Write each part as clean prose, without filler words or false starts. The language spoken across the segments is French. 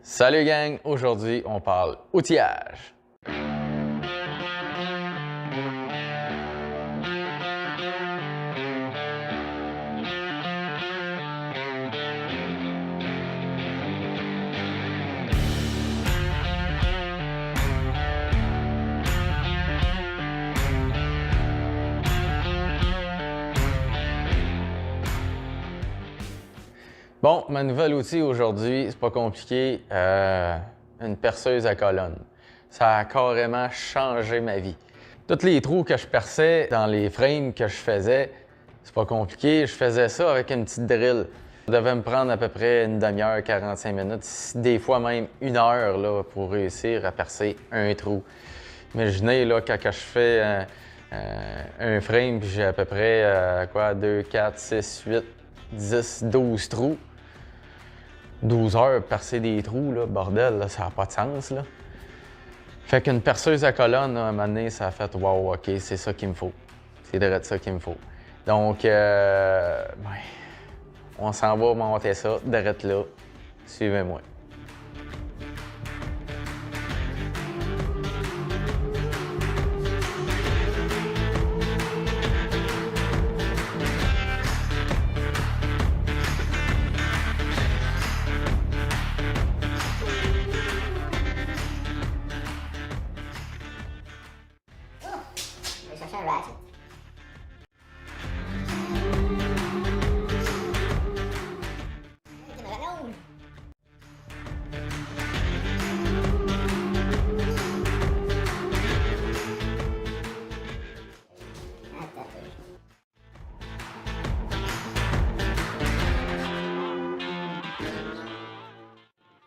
Salut gang, aujourd'hui on parle outillage. Bon, ma nouvelle outil aujourd'hui, c'est pas compliqué, une perceuse à colonne. Ça a carrément changé ma vie. Tous les trous que je perçais dans les frames que je faisais, c'est pas compliqué, je faisais ça avec une petite drill. Ça devait me prendre à peu près une demi-heure, 45 minutes, des fois même une heure là, pour réussir à percer un trou. Imaginez là, quand je fais un frame, puis j'ai à peu près 2, 4, 6, 8, 10, 12 trous. 12 heures percer des trous, là, bordel, là, ça n'a pas de sens. Là. Fait qu'une perceuse à colonne, là, à un moment donné, ça a fait « wow, OK, c'est ça qu'il me faut. C'est direct ça qu'il me faut. » Donc, on s'en va monter ça, direct là. Suivez-moi. Ratchet.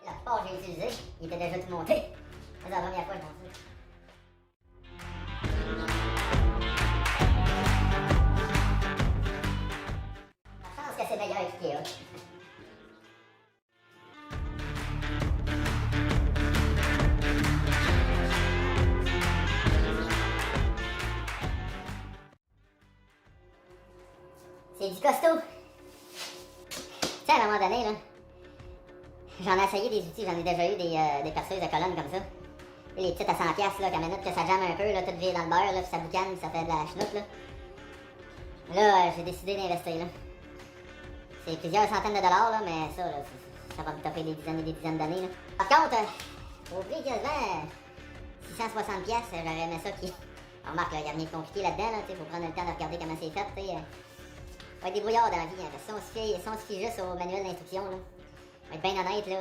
La plupart j'ai utilisé, il était déjà tout monté. C'est la première fois que je monte ça. Je pense que c'est meilleur qu'IKEA. C'est du costaud. Tu sais, à un moment donné, là, j'en ai essayé des outils, j'en ai déjà eu des perceuses à colonne comme ça. Et les petites à 100$, là, qu'à minute que ça jamme un peu, là, tout vire dans le beurre, là, puis ça boucane, puis ça fait de la chenoute, là. Là, j'ai décidé d'investir, là. C'est plusieurs centaines de dollars, là, mais ça, là, ça va me taper des dizaines et des dizaines d'années, là. Par contre, au prix quasiment 660$, j'aurais aimé ça qui... Remarque, il n'y a rien de compliqué là-dedans, là, il faut prendre le temps de regarder comment c'est fait, tu sais. Faut être débrouillard dans la vie, hein, parce que si on se fie juste au manuel d'instruction, là, faut être bien honnête, là,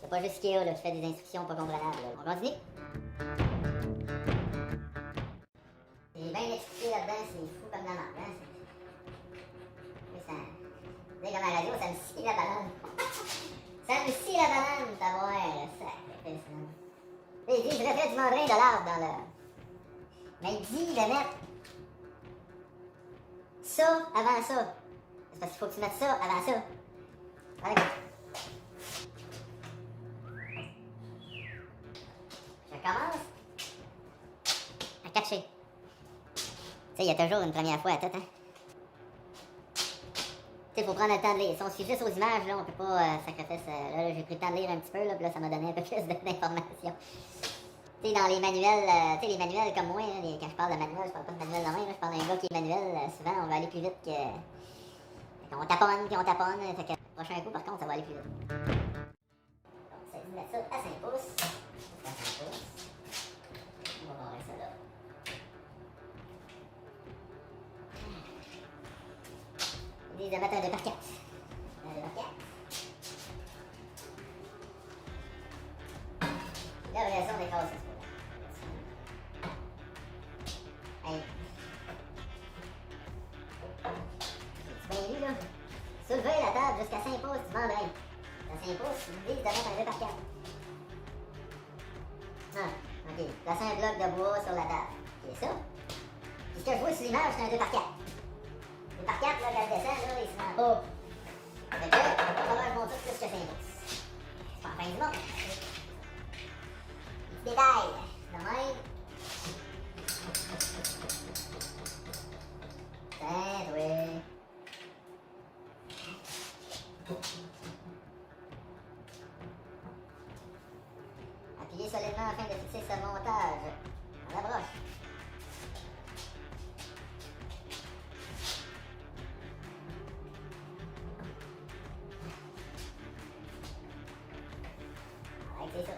c'est pas juste Ikea, là, qui fait des instructions pas comprenables, là. On continue? C'est bien expliqué là-dedans, c'est fou comme la marque, hein. Ça... Tu sais, comme à la radio, ça me scie la banane. Ça me scie la banane, t'as voir, sacrifice, là. Il dit, je retrait du mandrin de l'arbre dans le... Mais il dit de mettre ça avant ça. C'est parce qu'il faut que tu mettes ça avant ça. Allez. Je commence à catcher. Tu sais, il y a toujours une première fois à tout, hein. Tu sais, faut prendre le temps de lire. Si on se fie juste aux images, là, on peut pas sacrifier. Là, j'ai pris le temps de lire un petit peu, là, puis là, ça m'a donné un peu plus d'informations. Tu sais, dans les manuels, tu sais, les manuels comme moi, hein, quand je parle de manuel, je parle pas de manuel de main, là, je parle d'un gars qui est manuel, souvent, on va aller plus vite que... On taponne, puis on taponne, fait que le prochain coup, par contre, ça va aller plus vite. Donc, ça dit de mettre ça à 5 pouces. À 5 pouces. On va voir ça là. Ils disent de mettre un 2 par 4. Un 2 par 4. Là, après ça, on écrase ça. Hey. C'est bien lu, là. Soulever la table jusqu'à 5 pouces du membrane. À 5 pouces, ils disent de mettre un 2 par 4. Ah, ok. Placer un bloc de bois sur la table. Ok, ça. Puis ce que je vois sur l'image, c'est un 2 par 4. 2 par 4, là, quand je descends, là, il se rend pas. Fait que, il va falloir que je monte ça plus que 5 pouces. C'est pas la fin du monde. Petit détail. De même. Tiens, oui. rapidement afin de fixer ce montage à la broche. Ouais, c'est ça.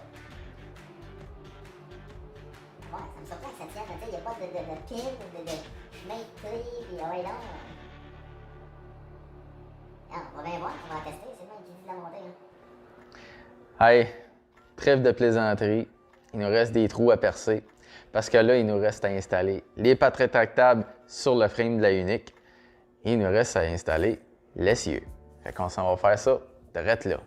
Ouais, ça me surprend que ça tienne, tu sais, il n'y a pas de pile, de chemin de clé, puis ouais, non. On va bien voir, on va la tester, c'est le même qui dit de la monter. Hein. Hey, trêve de plaisanterie. Il nous reste des trous à percer parce que là, il nous reste à installer les pattes rétractables sur le frame de la Unique. Et il nous reste à installer l'essieu. Fait qu'on s'en va faire ça direct là.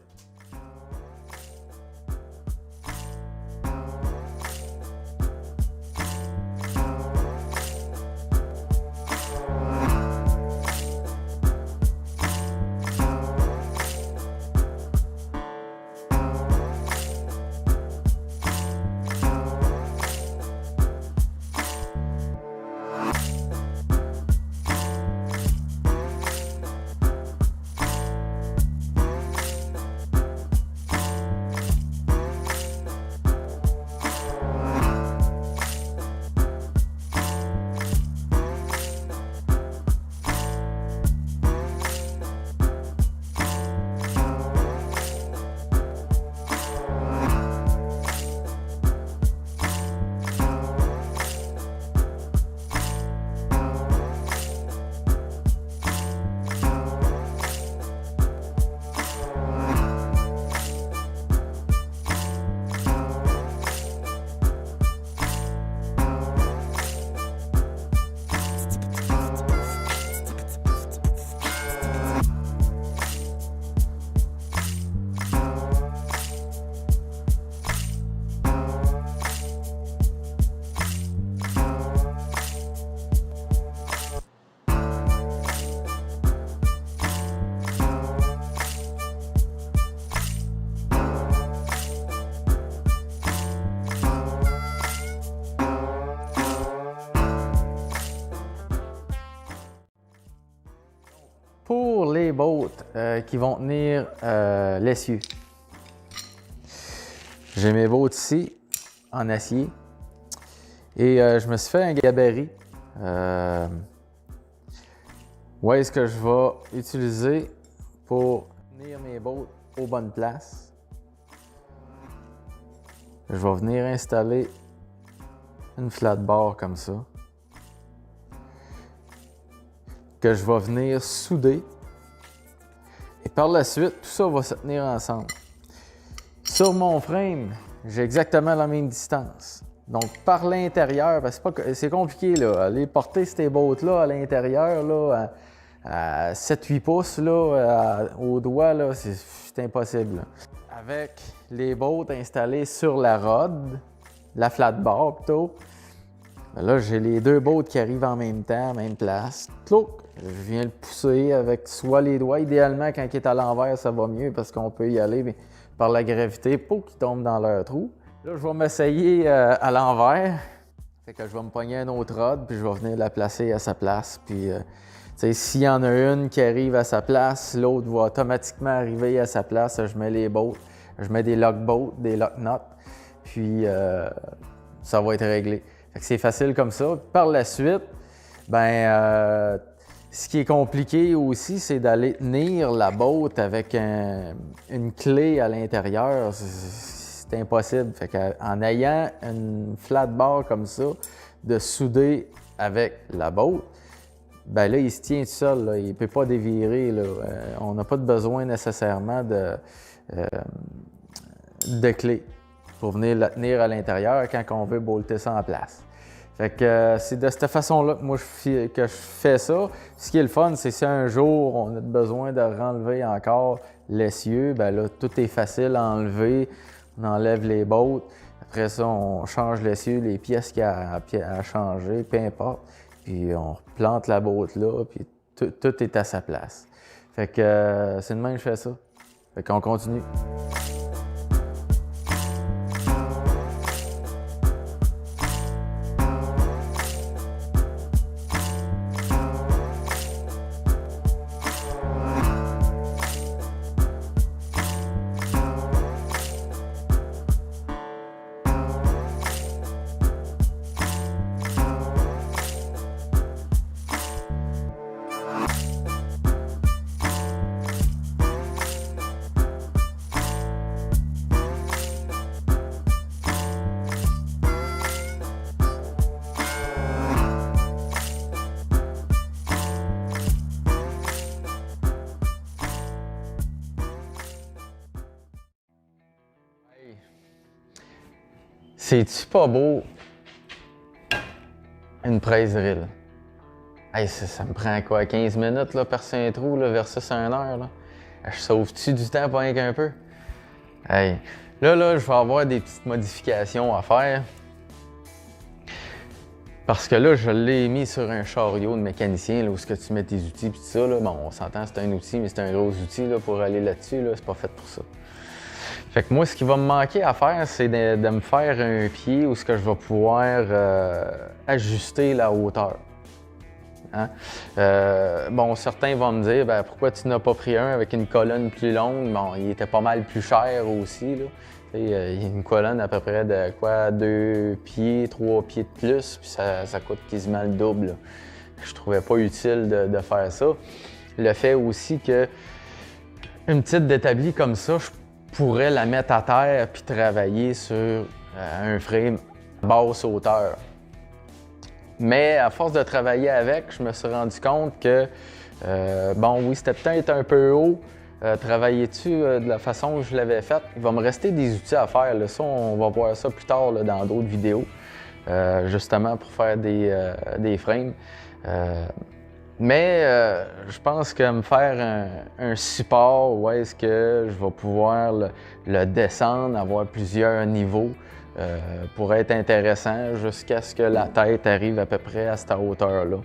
Pour les bottes qui vont tenir l'essieu, j'ai mes bottes ici en acier et je me suis fait un gabarit. Où est-ce que je vais utiliser pour tenir mes bottes aux bonnes places? Je vais venir installer une flat bar comme ça, que je vais venir souder. Et par la suite, tout ça va se tenir ensemble. Sur mon frame, j'ai exactement la même distance. Donc, par l'intérieur, c'est compliqué, là, aller porter ces bottes-là à l'intérieur, là, à 7-8 pouces, là, au doigt, là, c'est impossible. Là. Avec les bottes installées sur la rod, la flat bar plutôt, là, j'ai les deux bottes qui arrivent en même temps, même place. Clouc, je viens le pousser avec soit les doigts. Idéalement, quand il est à l'envers, ça va mieux parce qu'on peut y aller mais par la gravité pour qu'il tombe dans leur trou. Là, je vais m'essayer à l'envers. Fait que je vais me pogner un autre rod puis je vais venir la placer à sa place. Puis, s'il y en a une qui arrive à sa place, l'autre va automatiquement arriver à sa place. Je mets les bottes, je mets des lock bolts, des lock nuts. Puis, ça va être réglé. Fait que c'est facile comme ça. Par la suite, ce qui est compliqué aussi, c'est d'aller tenir la botte avec une clé à l'intérieur. C'est impossible. Fait qu'en ayant une flat bar comme ça, de souder avec la botte, ben là, il se tient tout seul. Là. Il ne peut pas dévirer. Là. On n'a pas de besoin nécessairement de clé pour venir la tenir à l'intérieur quand on veut bolter ça en place. Fait que c'est de cette façon-là que je fais ça. Ce qui est le fun, c'est si un jour on a besoin de renlever encore l'essieu, ben là, tout est facile à enlever. On enlève les bottes. Après ça, on change l'essieu, les pièces qu'il y a à changer, peu importe. Puis on replante la botte là, puis tout est à sa place. Fait que c'est de même que je fais ça. Fait qu'on continue. C'est-tu pas beau, une presse drill? Hey, ça me prend quoi, 15 minutes là, percer un trou là, versus 1 heure? Là? Je sauve-tu du temps pour rien qu'un peu? Hey. Là, je vais avoir des petites modifications à faire. Parce que là, je l'ai mis sur un chariot de mécanicien, là, où ce que tu mets tes outils et tout ça. Là. Bon, on s'entend, c'est un outil, mais c'est un gros outil là, pour aller là-dessus. Là, c'est pas fait pour ça. Fait que moi, ce qui va me manquer à faire, c'est de me faire un pied où ce que je vais pouvoir ajuster la hauteur. Hein? Bon, certains vont me dire, ben, pourquoi tu n'as pas pris un avec une colonne plus longue? Bon, il était pas mal plus cher aussi. Là. Il y a une colonne à peu près de quoi, 2 pieds, 3 pieds de plus, puis ça coûte quasiment le double. Là. Je trouvais pas utile de faire ça. Le fait aussi que une petite d'établi comme ça, je pourrais la mettre à terre puis travailler sur un frame basse hauteur. Mais à force de travailler avec, je me suis rendu compte que, bon oui, c'était peut-être un peu haut. Travailler dessus de la façon que je l'avais fait. Il va me rester des outils à faire. Là. Ça, on va voir ça plus tard là, dans d'autres vidéos, justement pour faire des frames. Mais je pense que me faire un support où est-ce que je vais pouvoir le descendre, avoir plusieurs niveaux, pourrait être intéressant jusqu'à ce que la tête arrive à peu près à cette hauteur-là.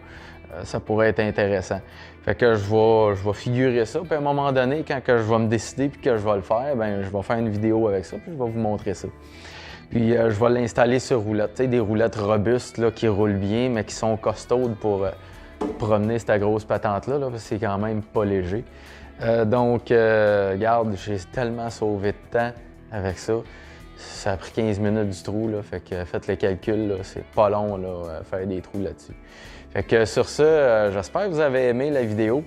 Ça pourrait être intéressant. Fait que je vais figurer ça, puis à un moment donné, quand que je vais me décider puis que je vais le faire, ben je vais faire une vidéo avec ça, puis je vais vous montrer ça. Puis je vais l'installer sur roulettes, tu sais, des roulettes robustes là, qui roulent bien, mais qui sont costaudes pour promener cette grosse patente-là, parce que c'est quand même pas léger. Donc, regarde, j'ai tellement sauvé de temps avec ça. Ça a pris 15 minutes du trou, là, fait que faites le calcul, c'est pas long là, faire des trous là-dessus. Fait que sur ça, j'espère que vous avez aimé la vidéo.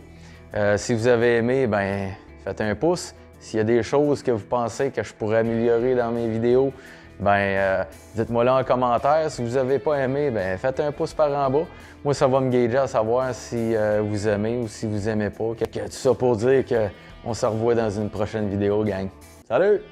Si vous avez aimé, ben faites un pouce. S'il y a des choses que vous pensez que je pourrais améliorer dans mes vidéos, ben dites-moi là en commentaire. Si vous n'avez pas aimé, ben faites un pouce par en bas. Moi, ça va me gager à savoir si vous aimez ou si vous aimez pas. Tout ça pour dire qu'on se revoit dans une prochaine vidéo, gang. Salut!